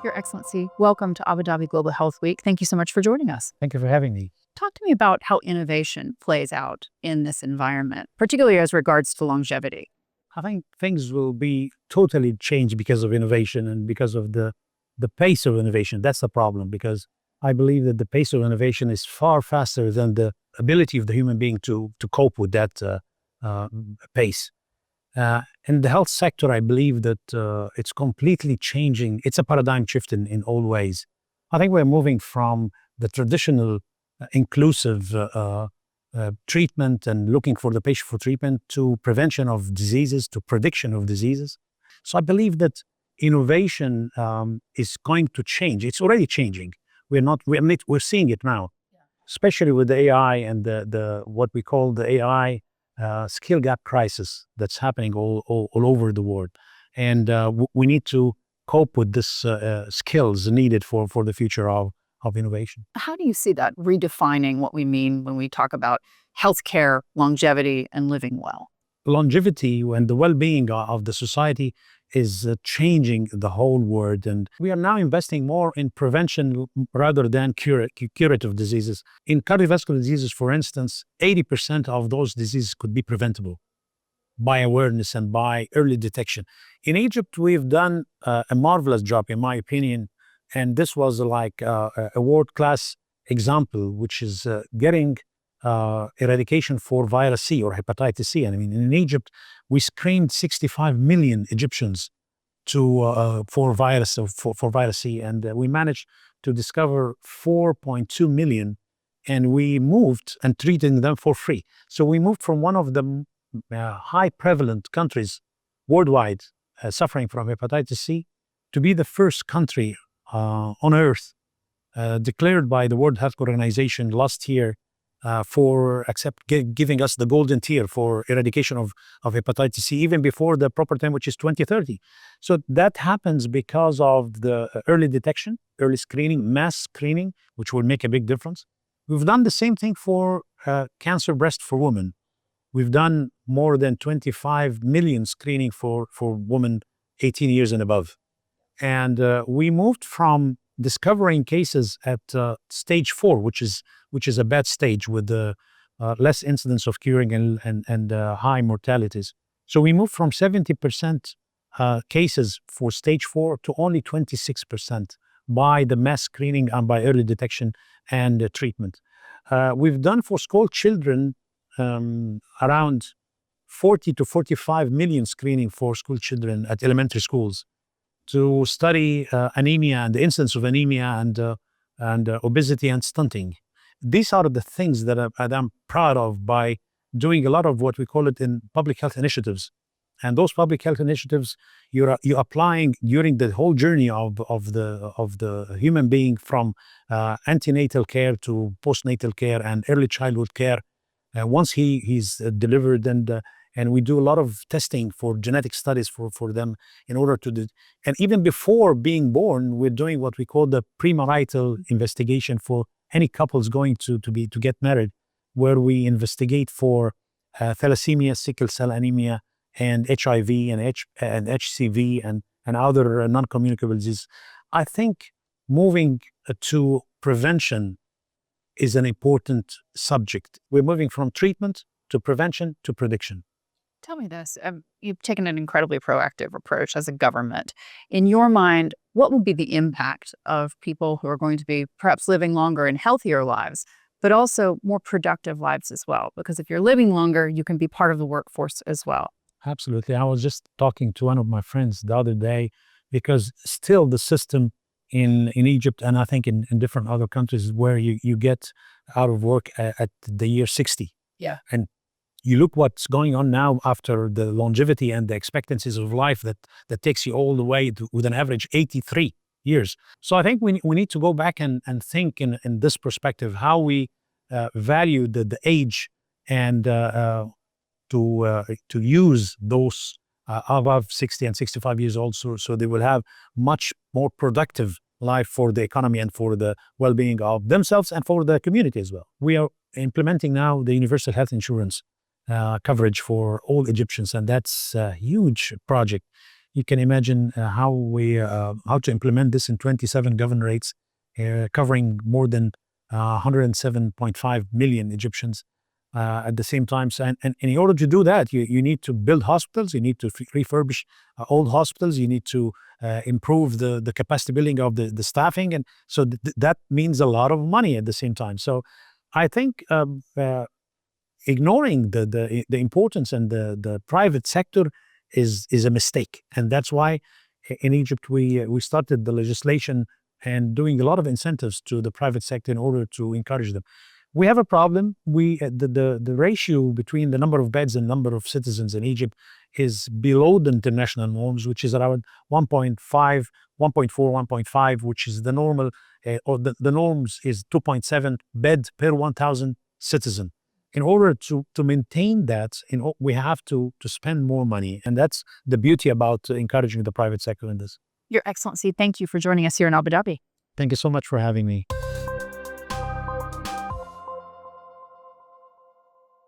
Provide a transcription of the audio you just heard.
Your Excellency, welcome to Abu Dhabi Global Health Week. Thank you so much for joining us. Thank you for having me. Talk to me about how innovation plays out in this environment, particularly as regards to longevity. I think things will be totally changed because of innovation and because of the pace of innovation. That's the problem, because I believe that the pace of innovation is far faster than the ability of the human being to cope with that pace. In the health sector, I believe that it's completely changing. It's a paradigm shift in all ways. I think we're moving from the traditional inclusive treatment and looking for the patient for treatment to prevention of diseases, to prediction of diseases. So I believe that innovation is going to change. It's already changing. We're seeing it now, especially with the AI and the what we call the AI skill gap crisis that's happening all over the world. And we need to cope with this skills needed for the future of innovation. How do you see that redefining what we mean when we talk about healthcare, longevity, and living well? Longevity and the well-being of the society is changing the whole world, and we are now investing more in prevention rather than curative diseases. In cardiovascular diseases, for instance, 80% of those diseases could be preventable by awareness and by early detection. In Egypt, we've done a marvelous job, in my opinion, and this was like a world-class example, which is getting eradication for virus C or hepatitis C. And I mean, in Egypt, we screened 65 million Egyptians for virus C, and we managed to discover 4.2 million, and we moved and treated them for free. So we moved from one of the high prevalent countries worldwide suffering from hepatitis C to be the first country on earth declared by the World Health Organization last year for giving us the golden tier for eradication of hepatitis C, even before the proper time, which is 2030. So that happens because of the early detection, early screening, mass screening, which will make a big difference. We've done the same thing for cancer breast for women. We've done more than 25 million screening for women 18 years and above. And we moved from discovering cases at stage 4, which is a bad stage with less incidence of curing and high mortalities. So we moved from 70% cases for stage 4 to only 26% by the mass screening and by early detection and treatment. We've done for school children around 40 to 45 million screening for school children at elementary schools to study anemia and the incidence of anemia and obesity and stunting. These are the things that I'm proud of by doing a lot of what we call it in public health initiatives. And those public health initiatives, you're applying during the whole journey of the human being, from antenatal care to postnatal care and early childhood care. Once he's delivered, and we do a lot of testing for genetic studies for them in order to do. And even before being born, we're doing what we call the premarital investigation for any couples going to get married, where we investigate for thalassemia, sickle cell anemia, and HIV and HCV and other non-communicable diseases. I think moving to prevention is an important subject. We're moving from treatment to prevention to prediction. Tell me this. You've taken an incredibly proactive approach as a government. In your mind, what will be the impact of people who are going to be perhaps living longer and healthier lives, but also more productive lives as well? Because if you're living longer, you can be part of the workforce as well. Absolutely. I was just talking to one of my friends the other day, because still the system in Egypt, and I think in different other countries, where you get out of work at the year 60. Yeah. And you look what's going on now after the longevity and the expectancies of life that takes you all the way to, with an average 83 years. So I think we need to go back and think in this perspective, how we value the age, and to use those above 60 and 65 years old, so they will have much more productive life for the economy and for the well-being of themselves and for the community as well. We are implementing now the universal health insurance coverage for all Egyptians, and that's a huge project. you can imagine how to implement this in 27 governorates, covering more than 107.5 million Egyptians at the same time. And in order to do that, you need to build hospitals, you need to refurbish old hospitals, you need to improve the capacity building of the staffing. And so that means a lot of money at the same time. So I think ignoring the importance and the private sector is a mistake. And that's why in Egypt we started the legislation and doing a lot of incentives to the private sector in order to encourage them. We have a problem. The ratio between the number of beds and number of citizens in Egypt is below the international norms, which is around 1.5, 1.4, 1.5, which is the normal, or the norms is 2.7 bed per 1,000 citizen. In order to maintain that, we have to spend more money. And that's the beauty about encouraging the private sector in this. Your Excellency, thank you for joining us here in Abu Dhabi. Thank you so much for having me.